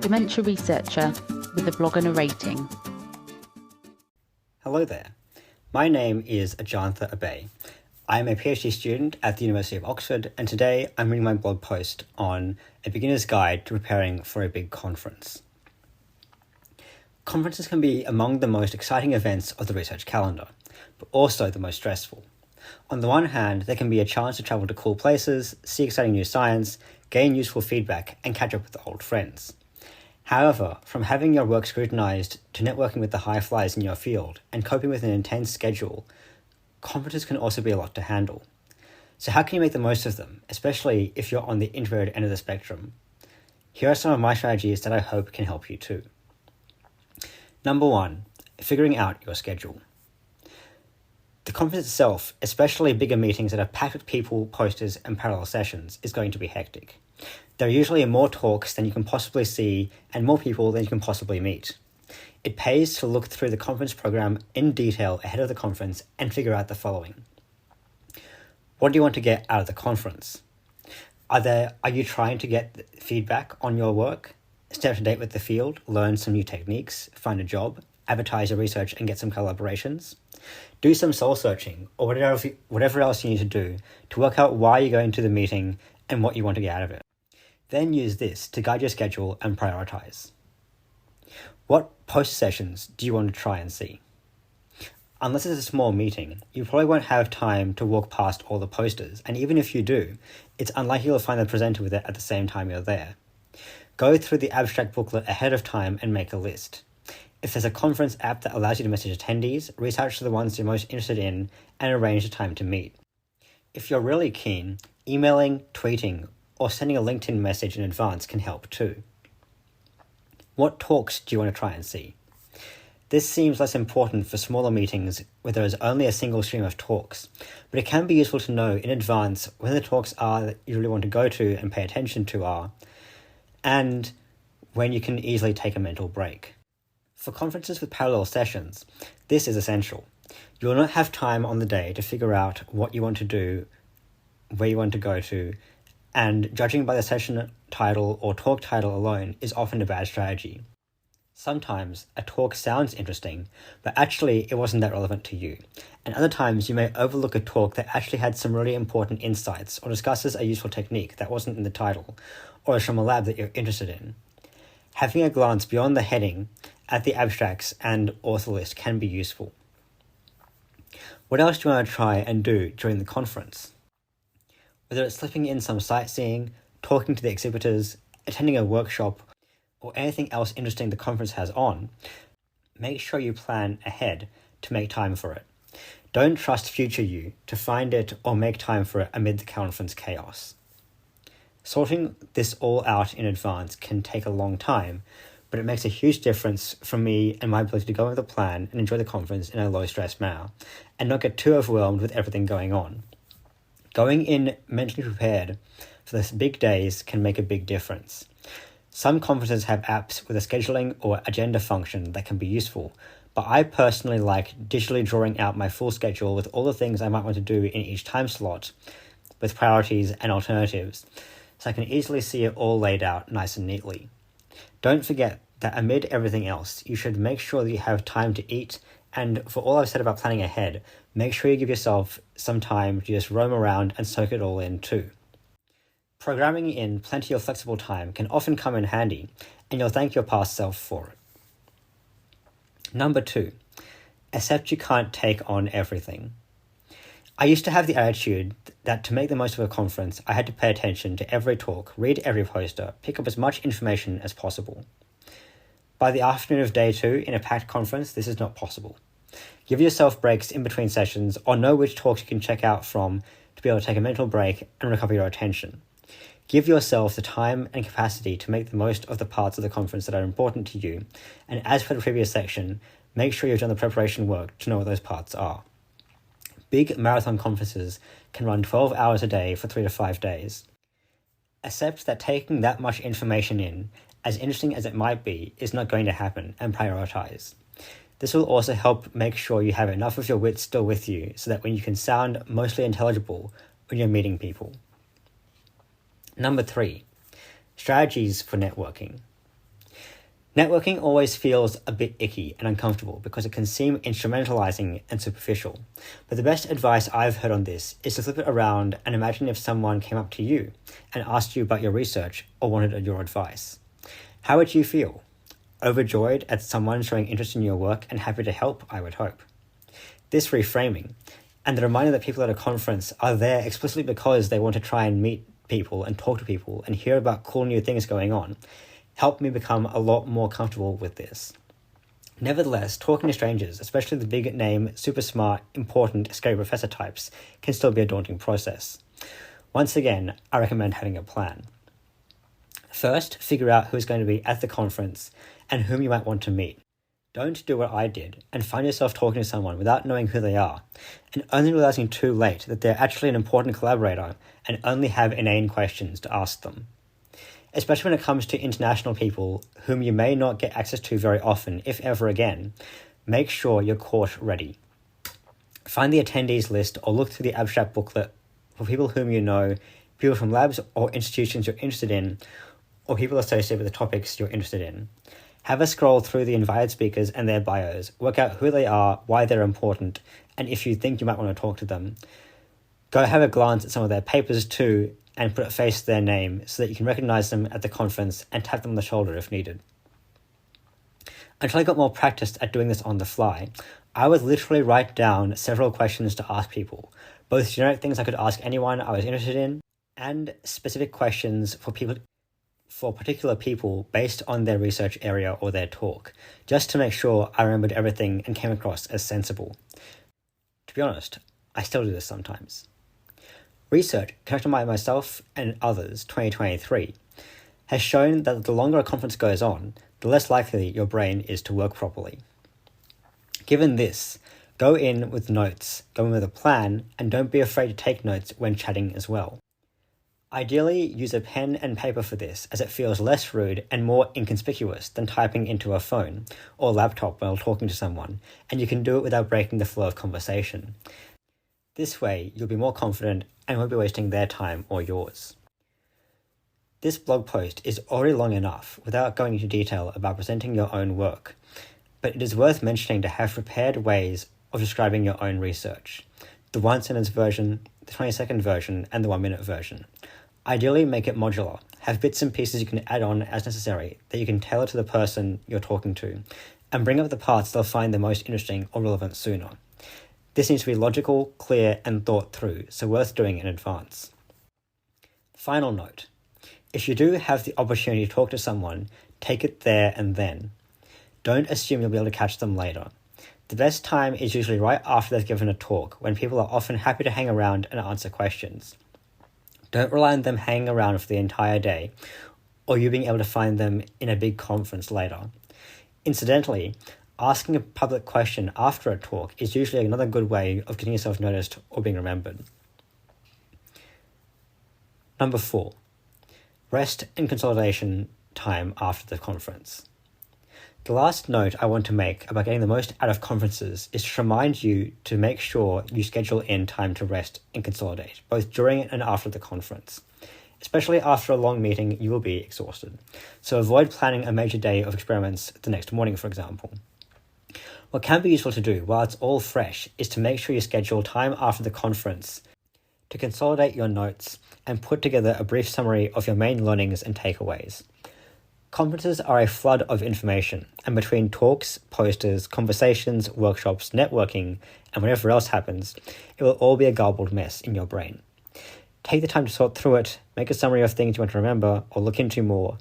Dementia Researcher with a blog and a rating. Hello there. My name is Ajantha Abey. I am a PhD student at the University of Oxford, and today I'm reading my blog post on a beginner's guide to preparing for a big conference. Conferences can be among the most exciting events of the research calendar, but also the most stressful. On the one hand, there can be a chance to travel to cool places, see exciting new science, gain useful feedback, and catch up with old friends. However, from having your work scrutinized to networking with the high flyers in your field and coping with an intense schedule, conferences can also be a lot to handle. So how can you make the most of them, especially if you're on the introverted end of the spectrum? Here are some of my strategies that I hope can help you too. Number 1, figuring out your schedule. The conference itself, especially bigger meetings that are packed with people, posters, and parallel sessions, is going to be hectic. There are usually more talks than you can possibly see and more people than you can possibly meet. It pays to look through the conference program in detail ahead of the conference and figure out the following. What do you want to get out of the conference? Are you trying to get feedback on your work, stay up to date with the field, learn some new techniques, find a job, advertise your research and get some collaborations? Do some soul searching or whatever else you need to do to work out why you're going to the meeting and what you want to get out of it. Then use this to guide your schedule and prioritize. What poster sessions do you want to try and see? Unless it's a small meeting, you probably won't have time to walk past all the posters, and even if you do, it's unlikely you'll find the presenter with it at the same time you're there. Go through the abstract booklet ahead of time and make a list. If there's a conference app that allows you to message attendees, research the ones you're most interested in and arrange a time to meet. If you're really keen, emailing, tweeting, or sending a LinkedIn message in advance can help too. What talks do you want to try and see? This seems less important for smaller meetings where there is only a single stream of talks, but it can be useful to know in advance when the talks are that you really want to go to and pay attention to are, and when you can easily take a mental break. For conferences with parallel sessions, this is essential. You will not have time on the day to figure out what you want to do, where you want to go to, and judging by the session title or talk title alone is often a bad strategy. Sometimes a talk sounds interesting, but actually it wasn't that relevant to you, and other times you may overlook a talk that actually had some really important insights or discusses a useful technique that wasn't in the title, or is from a lab that you're interested in. Having a glance beyond the heading at the abstracts and author list can be useful. What else do you want to try and do during the conference? Whether it's slipping in some sightseeing, talking to the exhibitors, attending a workshop, or anything else interesting the conference has on, make sure you plan ahead to make time for it. Don't trust future you to find it or make time for it amid the conference chaos. Sorting this all out in advance can take a long time, but it makes a huge difference for me and my ability to go with a plan and enjoy the conference in a low-stress manner, and not get too overwhelmed with everything going on. Going in mentally prepared for the big days can make a big difference. Some conferences have apps with a scheduling or agenda function that can be useful, but I personally like digitally drawing out my full schedule with all the things I might want to do in each time slot, with priorities and alternatives, so I can easily see it all laid out nice and neatly. Don't forget that amid everything else, you should make sure that you have time to eat, and for all I've said about planning ahead, make sure you give yourself some time to just roam around and soak it all in too. Programming in plenty of flexible time can often come in handy, and you'll thank your past self for it. Number 2, accept you can't take on everything. I used to have the attitude that to make the most of a conference, I had to pay attention to every talk, read every poster, pick up as much information as possible. By the afternoon of day 2 in a packed conference, this is not possible. Give yourself breaks in between sessions, or know which talks you can check out from to be able to take a mental break and recover your attention. Give yourself the time and capacity to make the most of the parts of the conference that are important to you, and as for the previous section, make sure you've done the preparation work to know what those parts are. Big marathon conferences can run 12 hours a day for 3 to 5 days. Accept that taking that much information in, as interesting as it might be, is not going to happen, and prioritize. This will also help make sure you have enough of your wits still with you so that when you can sound mostly intelligible when you're meeting people. Number 3, strategies for networking. Networking always feels a bit icky and uncomfortable because it can seem instrumentalizing and superficial. But the best advice I've heard on this is to flip it around and imagine if someone came up to you and asked you about your research or wanted your advice. How would you feel? Overjoyed at someone showing interest in your work and happy to help, I would hope. This reframing, and the reminder that people at a conference are there explicitly because they want to try and meet people and talk to people and hear about cool new things going on, helped me become a lot more comfortable with this. Nevertheless, talking to strangers, especially the big name, super smart, important, scary professor types, can still be a daunting process. Once again, I recommend having a plan. First, figure out who's going to be at the conference and whom you might want to meet. Don't do what I did and find yourself talking to someone without knowing who they are, and only realizing too late that they're actually an important collaborator and only have inane questions to ask them. Especially when it comes to international people whom you may not get access to very often, if ever again, make sure you're course ready. Find the attendees list or look through the abstract booklet for people whom you know, people from labs or institutions you're interested in, or people associated with the topics you're interested in. Have a scroll through the invited speakers and their bios, work out who they are, why they're important, and if you think you might want to talk to them. Go have a glance at some of their papers too, and put a face to their name so that you can recognize them at the conference and tap them on the shoulder if needed. Until I got more practiced at doing this on the fly, I would literally write down several questions to ask people, both generic things I could ask anyone I was interested in, and specific questions for particular people based on their research area or their talk, just to make sure I remembered everything and came across as sensible. To be honest, I still do this sometimes. Research conducted by myself and others, 2023, has shown that the longer a conference goes on, the less likely your brain is to work properly. Given this, go in with notes, go in with a plan, and don't be afraid to take notes when chatting as well. Ideally, use a pen and paper for this, as it feels less rude and more inconspicuous than typing into a phone or laptop while talking to someone, and you can do it without breaking the flow of conversation. This way, you'll be more confident and won't be wasting their time or yours. This blog post is already long enough without going into detail about presenting your own work, but it is worth mentioning to have prepared ways of describing your own research. The 1-sentence version, the 20-second version, and the 1-minute version. Ideally, make it modular. Have bits and pieces you can add on as necessary that you can tailor to the person you're talking to, and bring up the parts they'll find the most interesting or relevant sooner. This needs to be logical, clear, and thought through, so worth doing in advance. Final note. If you do have the opportunity to talk to someone, take it there and then. Don't assume you'll be able to catch them later. The best time is usually right after they've given a talk, when people are often happy to hang around and answer questions. Don't rely on them hanging around for the entire day, or you being able to find them in a big conference later. Incidentally, asking a public question after a talk is usually another good way of getting yourself noticed or being remembered. Number 4. Rest and consolidation time after the conference. The last note I want to make about getting the most out of conferences is to remind you to make sure you schedule in time to rest and consolidate, both during and after the conference. Especially after a long meeting, you will be exhausted. So avoid planning a major day of experiments the next morning, for example. What can be useful to do while it's all fresh is to make sure you schedule time after the conference to consolidate your notes and put together a brief summary of your main learnings and takeaways. Conferences are a flood of information, and between talks, posters, conversations, workshops, networking, and whatever else happens, it will all be a garbled mess in your brain. Take the time to sort through it, make a summary of things you want to remember or look into more.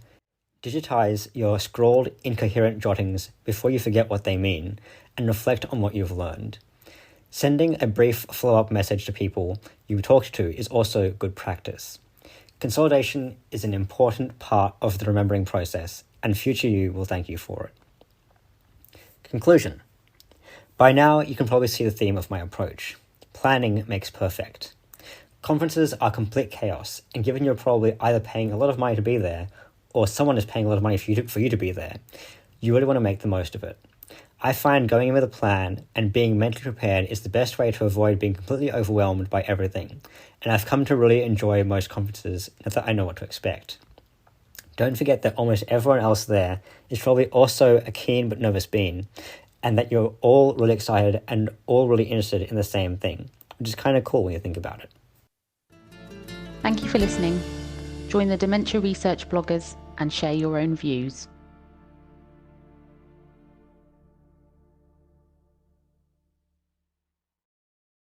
Digitize your scrawled, incoherent jottings before you forget what they mean, and reflect on what you've learned. Sending a brief follow-up message to people you talked to is also good practice. Consolidation is an important part of the remembering process, and future you will thank you for it. Conclusion. By now, you can probably see the theme of my approach. Planning makes perfect. Conferences are complete chaos, and given you're probably either paying a lot of money to be there, or someone is paying a lot of money for you to be there, you really want to make the most of it. I find going in with a plan and being mentally prepared is the best way to avoid being completely overwhelmed by everything, and I've come to really enjoy most conferences now that I know what to expect. Don't forget that almost everyone else there is probably also a keen but nervous being, and that you're all really excited and all really interested in the same thing, which is kind of cool when you think about it. Thank you for listening. Join the Dementia Research bloggers and share your own views.